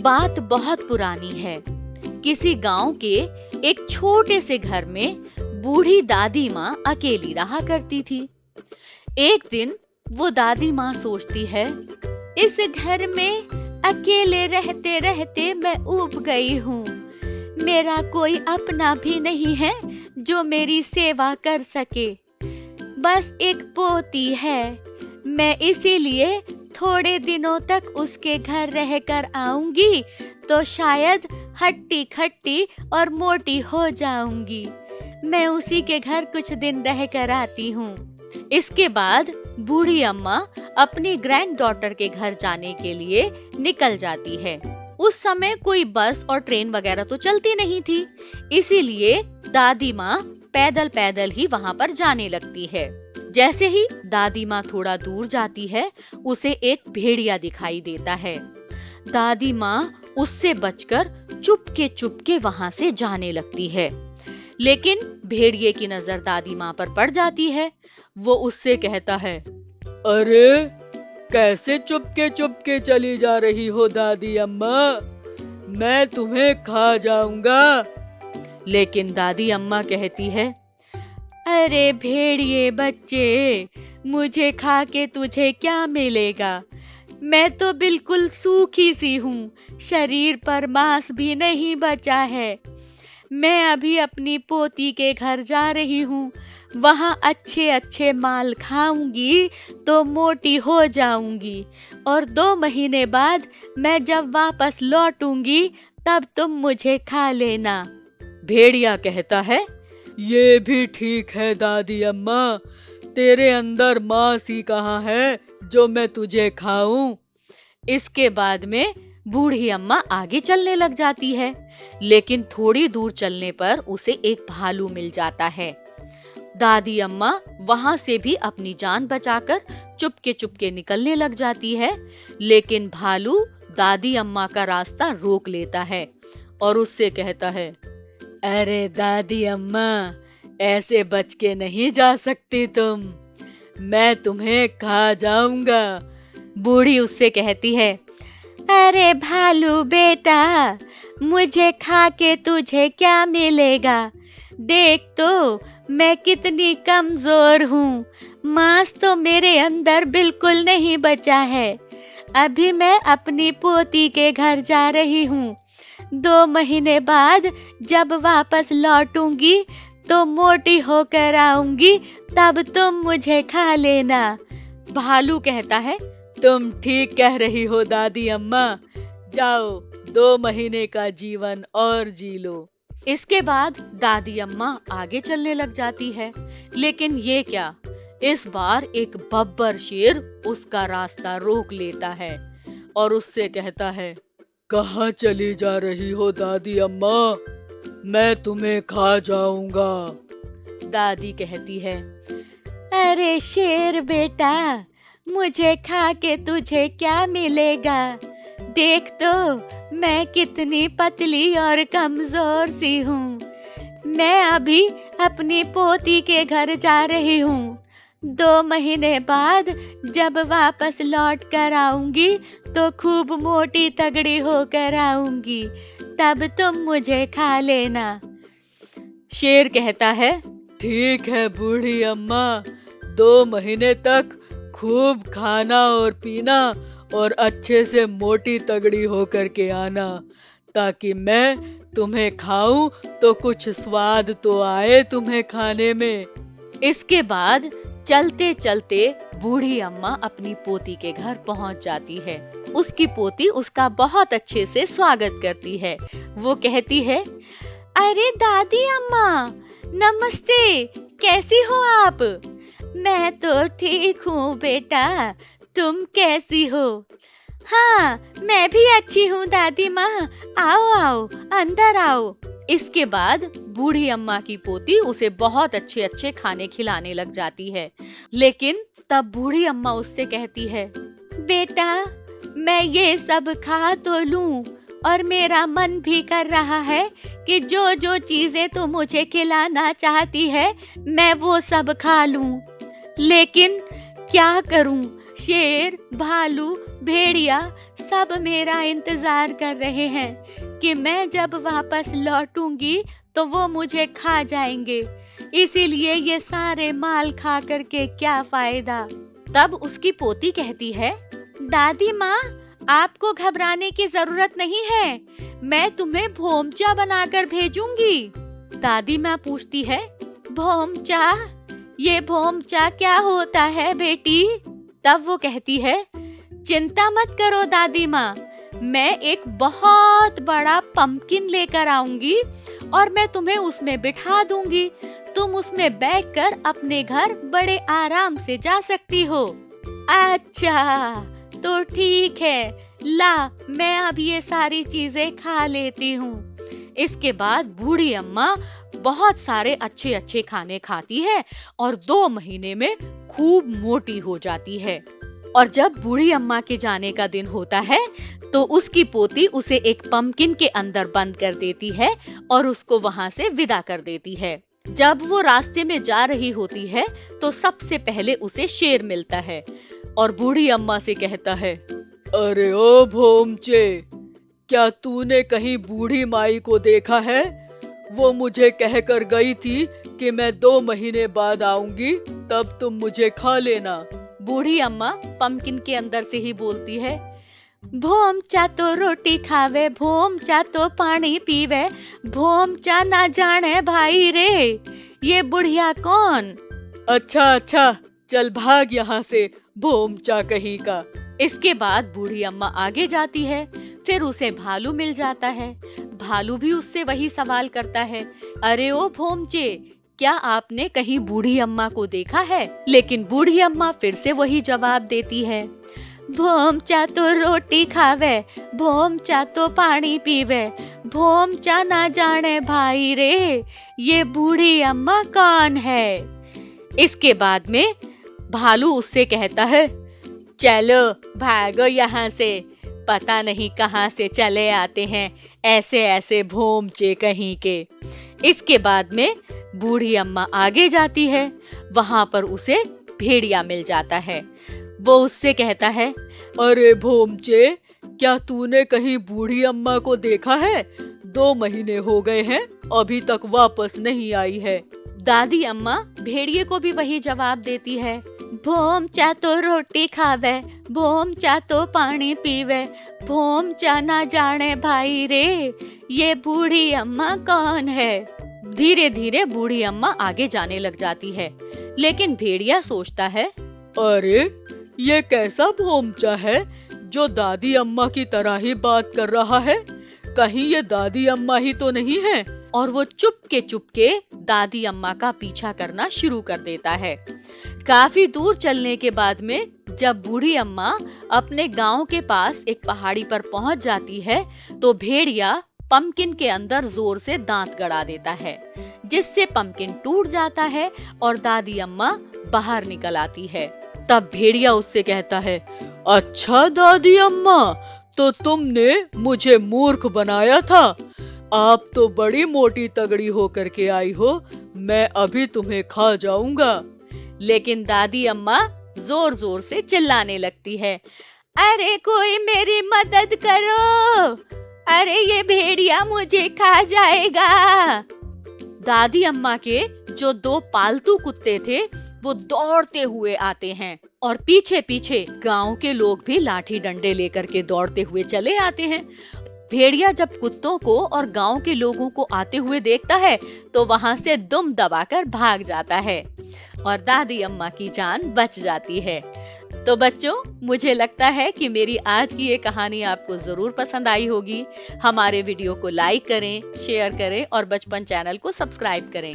बात बहुत पुरानी है। किसी गांव के एक छोटे से घर में बूढ़ी दादी माँ अकेली रहा करती थी। एक दिन वो दादी माँ सोचती है, इस घर में अकेले रहते रहते मैं ऊब गई हूँ। मेरा कोई अपना भी नहीं है जो मेरी सेवा कर सके। बस एक पोती है। मैं इसीलिए थोड़े दिनों तक उसके घर रहकर आऊंगी तो शायद हट्टी खट्टी और मोटी हो जाऊंगी। मैं उसी के घर कुछ दिन रहकर आती हूँ। इसके बाद बूढ़ी अम्मा अपनी ग्रैंड डॉटर के घर जाने के लिए निकल जाती है। उस समय कोई बस और ट्रेन वगैरह तो चलती नहीं थी, इसीलिए दादी माँ पैदल पैदल ही वहाँ पर जाने लगती है। जैसे ही दादी माँ थोड़ा दूर जाती है, उसे एक भेड़िया दिखाई देता है। दादी माँ उससे बचकर चुपके वहाँ से जाने लगती है, लेकिन भेड़िए की नजर दादी माँ पर पड़ जाती है। वो उससे कहता है, अरे कैसे चुपके चली जा रही हो दादी अम्मा, मैं तुम्हें खा जाऊंगा। लेकिन दादी अम्मा कहती है, अरे भेड़िए बच्चे, मुझे खा के तुझे क्या मिलेगा? मैं तो बिल्कुल सूखी सी हूँ, शरीर पर मांस भी नहीं बचा है। मैं अभी अपनी पोती के घर जा रही हूँ, वहाँ अच्छे अच्छे माल खाऊंगी तो मोटी हो जाऊंगी, और 2 महीने बाद मैं जब वापस लौटूंगी तब तुम मुझे खा लेना। भेड़िया कहता है, ये भी ठीक है दादी अम्मा, तेरे अंदर मांस ही कहाँ है जो मैं तुझे खाऊं। इसके बाद में बूढ़ी अम्मा आगे चलने लग जाती है, लेकिन थोड़ी दूर चलने पर उसे एक भालू मिल जाता है। दादी अम्मा वहां से भी अपनी जान बचाकर चुपके निकलने लग जाती है, लेकिन भालू दादी अम्मा का रास्ता रोक लेता है और उससे कहता है, अरे दादी अम्मा, ऐसे बच के नहीं जा सकती तुम, मैं तुम्हें खा जाऊंगा। बूढ़ी उससे कहती है, अरे भालू बेटा, मुझे खा के तुझे क्या मिलेगा? देख तो मैं कितनी कमजोर हूँ, मांस तो मेरे अंदर बिल्कुल नहीं बचा है। अभी मैं अपनी पोती के घर जा रही हूँ, 2 महीने बाद जब वापस लौटूंगी तो मोटी होकर आऊंगी, तब तुम मुझे खा लेना। भालू कहता है, तुम ठीक कह रही हो दादी अम्मा, जाओ 2 महीने का जीवन और जी लो। इसके बाद दादी अम्मा आगे चलने लग जाती है, लेकिन ये क्या, इस बार एक बब्बर शेर उसका रास्ता रोक लेता है और उससे कहता है, कहाँ चली जा रही हो दादी अम्मा, मैं तुम्हें खा जाऊंगा। दादी कहती है, अरे शेर बेटा, मुझे खा के तुझे क्या मिलेगा? देख तो मैं कितनी पतली और कमजोर सी हूँ। मैं अभी अपनी पोती के घर जा रही हूँ, 2 महीने बाद जब वापस लौट कर आऊंगी तो खूब मोटी तगड़ी होकर आऊंगी, तब तुम मुझे खा लेना। शेर कहता है, ठीक है बूढ़ी अम्मा, 2 महीने तक खूब खाना और पीना और अच्छे से मोटी तगड़ी होकर के आना, ताकि मैं तुम्हें खाऊं तो कुछ स्वाद तो आए तुम्हें खाने में। इसके बाद चलते चलते बूढ़ी अम्मा अपनी पोती के घर पहुंच जाती है। उसकी पोती उसका बहुत अच्छे से स्वागत करती है। वो कहती है, अरे दादी अम्मा, नमस्ते, कैसी हो आप? मैं तो ठीक हूँ बेटा, तुम कैसी हो? हाँ, मैं भी अच्छी हूँ दादी माँ, आओ आओ, अंदर आओ। इसके बाद बूढ़ी अम्मा की पोती उसे बहुत अच्छे अच्छे खाने खिलाने लग जाती है, लेकिन तब बूढ़ी अम्मा उससे कहती है, बेटा, मैं ये सब खा तो लूं, और मेरा मन भी कर रहा है कि जो जो चीजें तू मुझे खिलाना चाहती है मैं वो सब खा लूं, लेकिन क्या करूं, शेर, भालू, भेड़िया सब मेरा इंतजार कर रहे हैं कि मैं जब वापस लौटूंगी तो वो मुझे खा जाएंगे। इसीलिए ये सारे माल खा करके क्या फायदा। तब उसकी पोती कहती है, दादी माँ, आपको घबराने की जरूरत नहीं है, मैं तुम्हें भोमचा बनाकर भेजूंगी। दादी माँ पूछती है, भोमचा? ये भोमचा क्या होता है बेटी? तब वो कहती है, चिंता मत करो दादी माँ, मैं एक बहुत बड़ा पंपकिन लेकर आऊंगी और मैं तुम्हें उसमें बिठा दूंगी। तुम उसमें बैठकर अपने घर बड़े आराम से जा सकती हो। अच्छा, तो ठीक है, ला मैं अब ये सारी चीजें खा लेती हूँ। इसके बाद बूढ़ी अम्मा बहुत सारे अच्छे अच्छे खाने खाती है और 2 महीने में खूब मोटी हो जाती है। और जब बूढ़ी अम्मा के जाने का दिन होता है तो उसकी पोती उसे एक पंपकिन के अंदर बंद कर देती है और उसको वहां से विदा कर देती है। जब वो रास्ते में जा रही होती है तो सबसे पहले उसे शेर मिलता है और बूढ़ी अम्मा से कहता है, अरे ओ भोमचे, क्या तूने कहीं बूढ़ी माई को देखा है? वो मुझे कहकर गई थी कि मैं 2 महीने बाद आऊंगी, तब तुम मुझे खा लेना। बूढ़ी अम्मा पंपकिन के अंदर से ही बोलती है, भोमचा तो रोटी खावे, भोमचा तो पानी पीवे, भोमचा ना जाने भाई रे, ये बुढ़िया कौन? अच्छा अच्छा, चल भाग यहाँ से भोमचा कहीं का। इसके बाद बूढ़ी अम्मा आगे जाती है, फिर उसे भालू मिल जाता है। भालू भी उससे वही सवाल करता है, अरे ओ भोमचे, क्या आपने कहीं बूढ़ी अम्मा को देखा है? लेकिन बूढ़ी अम्मा फिर से वही जवाब देती है, भोमचा तो रोटी खावे, भोमचा तो पानी पीवे, भोमचा ना जाने भाई रे, ये बूढ़ी अम्मा कौन है? इसके बाद में भालू उससे कहता है, चलो भागो यहाँ से, पता नहीं कहाँ से चले आते हैं ऐसे ऐसे भोमचे कहीं के। इसके बाद में बूढ़ी अम्मा आगे जाती है, वहां पर उसे भेड़िया मिल जाता है। वो उससे कहता है, अरे भोमचे, क्या तूने कहीं बूढ़ी अम्मा को देखा है? 2 महीने हो गए हैं, अभी तक वापस नहीं आई है। दादी अम्मा भेड़िए को भी वही जवाब देती है, भोमचा तो रोटी खावे, भोमचा तो पानी पीवे, भोमचा ना जाने भाई रे, ये बूढ़ी अम्मा कौन है? धीरे धीरे बूढ़ी अम्मा आगे जाने लग जाती है, लेकिन भेड़िया सोचता है, अरे ये कैसा भोमचा है जो दादी अम्मा की तरह ही बात कर रहा है? कहीं ये दादी अम्मा ही तो नहीं है? और वो चुपके दादी अम्मा का पीछा करना शुरू कर देता है। काफी दूर चलने के बाद में जब बूढ़ी अम्मा अपने गांव के पास एक पहाड़ी पर पहुंच जाती है तो भेड़िया पंपकिन के अंदर जोर से दांत गड़ा देता है, जिससे पंपकिन टूट जाता है और दादी अम्मा बाहर निकल आती है। तब भेड़िया उससे कहता है, अच्छा दादी अम्मा, तो तुमने मुझे मूर्ख बनाया था। आप तो बड़ी मोटी तगड़ी होकर के आई हो, मैं अभी तुम्हें खा जाऊंगा। लेकिन दादी अम्मा जोर जोर से चिल्लाने लगती है, अरे कोई मेरी मदद करो, अरे ये भेड़िया मुझे खा जाएगा। दादी अम्मा के जो 2 पालतू कुत्ते थे वो दौड़ते हुए आते हैं और पीछे पीछे गांव के लोग भी लाठी डंडे लेकर के दौड़ते हुए चले आते हैं। भेड़िया जब कुत्तों को और गांव के लोगों को आते हुए देखता है तो वहां से दुम दबाकर भाग जाता है और दादी अम्मा की जान बच जाती है। तो बच्चों, मुझे लगता है कि मेरी आज की ये कहानी आपको जरूर पसंद आई होगी। हमारे वीडियो को लाइक करें, शेयर करें और बचपन चैनल को सब्सक्राइब करें।